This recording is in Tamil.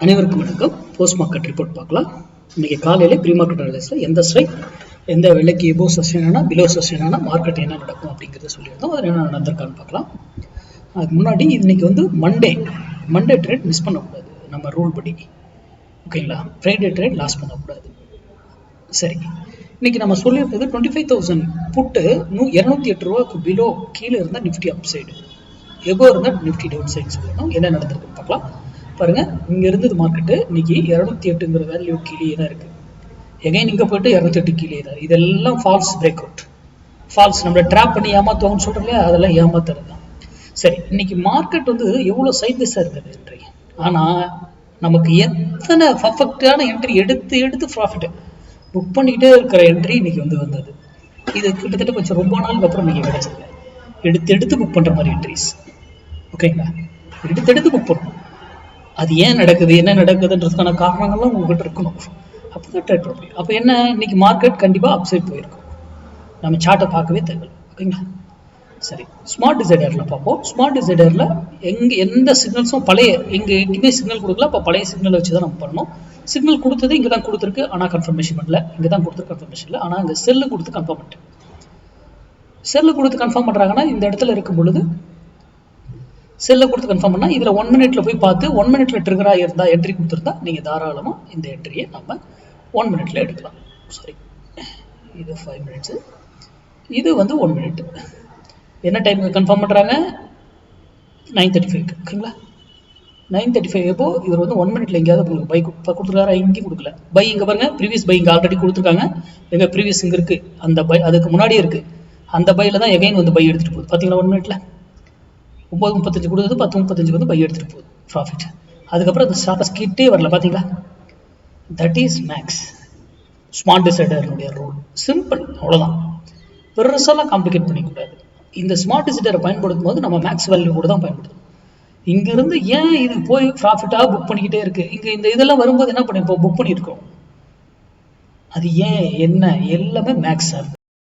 அனைவருக்கும் வணக்கம். போஸ்ட் மார்க்கெட் ரிப்போர்ட் பார்க்கலாம். இன்னைக்கு காலையில ப்ரீ மார்க்கெட் அனலைஸ்ல எந்த ஸ்ட்ரைக் எந்த விலைக்கு எபோ சஸ்டெயின் ஆனா பிலோ சஸ்டெயின் ஆனா மார்க்கெட் என்ன நடக்கும் அப்படிங்கிறத சொல்லியிருந்தோம். அது என்ன நடந்திருக்கான்னு பார்க்கலாம். அதுக்கு முன்னாடி இன்னைக்கு மண்டே ட்ரேட் மிஸ் பண்ணக்கூடாது நம்ம ரூல் படி, ஓகேங்களா? ஃப்ரைடே ட்ரேட் லாஸ் பண்ணக்கூடாது. சரி, இன்னைக்கு நம்ம சொல்லியிருந்தது 25,000 புட்டு 208 ரூபாய்க்கு பிலோ கீழே இருந்தால் நிஃப்டி அப் சைடு, எபோ இருந்தால் நிஃப்டி டவுன் சைடு சொல்லணும். என்ன நடந்திருக்குன்னு பார்க்கலாம். பாருங்க, இங்க இருந்தது மார்க்கெட்டு இன்னைக்கு 208ங்கிற வேல்யூ கீழே தான் இருக்கு. எகைன் இங்க போயிட்டு 208 கீழே தான். இதெல்லாம் ஃபால்ஸ் பிரேக் அவுட், ஃபால்ஸ் நம்மளை ட்ராப் பண்ணி ஏமாத்துவாங்கன்னு சொல்றோம் இல்லையா, அதெல்லாம் ஏமாத்துறது தான். சரி, இன்னைக்கு மார்க்கெட் எவ்வளவு சைட்லெஸ்ஸா இருந்தது என்ட்ரி. ஆனா நமக்கு எத்தனை பர்ஃபெக்டான என்ட்ரி எடுத்து ப்ராஃபிட் புக் பண்ணிக்கிட்டே இருக்கிற என்ட்ரி இன்னைக்கு வந்தது. இது கிட்டத்தட்ட கொஞ்சம் ரொம்ப நாளுக்கு அப்புறம் இன்னைக்கு கிடைச்சது. எடுத்து புக் பண்ற மாதிரி என்ட்ரிஸ், ஓகேங்களா? எடுத்து புக் பண்ணணும். அது ஏன் நடக்குது, என்ன நடக்குதுன்றதுக்கான காரணங்கள்லாம் உங்ககிட்ட இருக்கணும். அப்போதான் ட்ரேட் பண்ண முடியும். அப்போ என்ன, இன்னைக்கு மார்க்கெட் கண்டிப்பாக அப்சைட் போயிருக்கும். நம்ம சார்ட்டை பார்க்கவே தேவை, ஓகேங்களா? சரி, ஸ்மார்ட் டிசைடரில் பார்ப்போம். ஸ்மார்ட் டிசைடரில் எந்த சிக்னல்ஸும் எங்கேயுமே சிக்னல் கொடுக்கல. அப்போ பழைய சிக்னலை வச்சு தான் நம்ம பண்ணணும். சிக்னல் கொடுத்தது இங்கே தான் கொடுத்துருக்கு, ஆனால் கன்ஃபர்மேஷன் பண்ணல. இங்கே தான் கொடுத்துருக்கு, கன்ஃபர்மேஷன் இல்லை. ஆனால் இங்கே செல்லு கொடுத்து கன்ஃபார்ம் பண்ணிட்டேன். செல்லு கொடுத்து கன்ஃபார்ம் பண்ணுறாங்கன்னா இந்த இடத்துல இருக்கும் பொழுது செல்ல கொடுத்து கன்ஃபார்ம் பண்ணால் இதில் 1 மினிட்ல போய் பார்த்து 1 மினிட்ல ட்ரிகராக இருந்தால் என்ட்ரி கொடுத்துருந்தா நீங்கள் தாராளமாக இந்த என்ட்ரியை நம்ம 1 மினிட்ல எடுக்கலாம். சாரி, இது 5 மினிட்ஸு, இது 1 மினிட். என்ன டைமுக்கு கன்ஃபார்ம் பண்ணுறாங்க? 9:35, ஓகேங்களா? 9:35 எப்போ இவர் 1 மினிட்ல எங்கேயாவது உங்களுக்கு பை கொடுத்துருக்காரா? எங்கேயும் கொடுக்கல. பை இங்கே பாருங்க, ப்ரீவியஸ் பை இங்கே ஆல்ரெடி கொடுத்துருக்காங்க. எங்கள் ப்ரீவியஸ் இங்கே இருக்குது, அந்த பை அதுக்கு முன்னாடியே இருக்குது. அந்த பையில் தான் எகைன் பை எடுத்துகிட்டு போகுது. பார்த்தீங்களா? 1 மினிட்ல 9:35 கொடுத்தது 10:35 பை எடுத்துட்டு போகுது ப்ராஃபிட். அதுக்கப்புறம் அந்த ஸ்டாப்பஸ் கிட்டே வரல, பார்த்தீங்களா? தட் இஸ் மேக்ஸ் ஸ்மார்ட் டிசைடருடைய ரூல். சிம்பிள், அவ்வளோதான். பெருசாலாம் காம்ப்ளிகேட் பண்ணிக்கூடாது. இந்த ஸ்மார்ட் டிசைடரை பயன்படுத்தும் போது நம்ம மேக்ஸ் வேல்யூ கூட தான் பயன்படுத்தணும். இங்கிருந்து ஏன் இது போய் ப்ராஃபிட்டாக புக் பண்ணிக்கிட்டே இருக்கு, இங்கே இந்த இதெல்லாம் வரும்போது என்ன பண்ணிருப்போம், புக் பண்ணியிருக்கோம். அது ஏன், என்ன, எல்லாமே மேக்ஸ் சார்.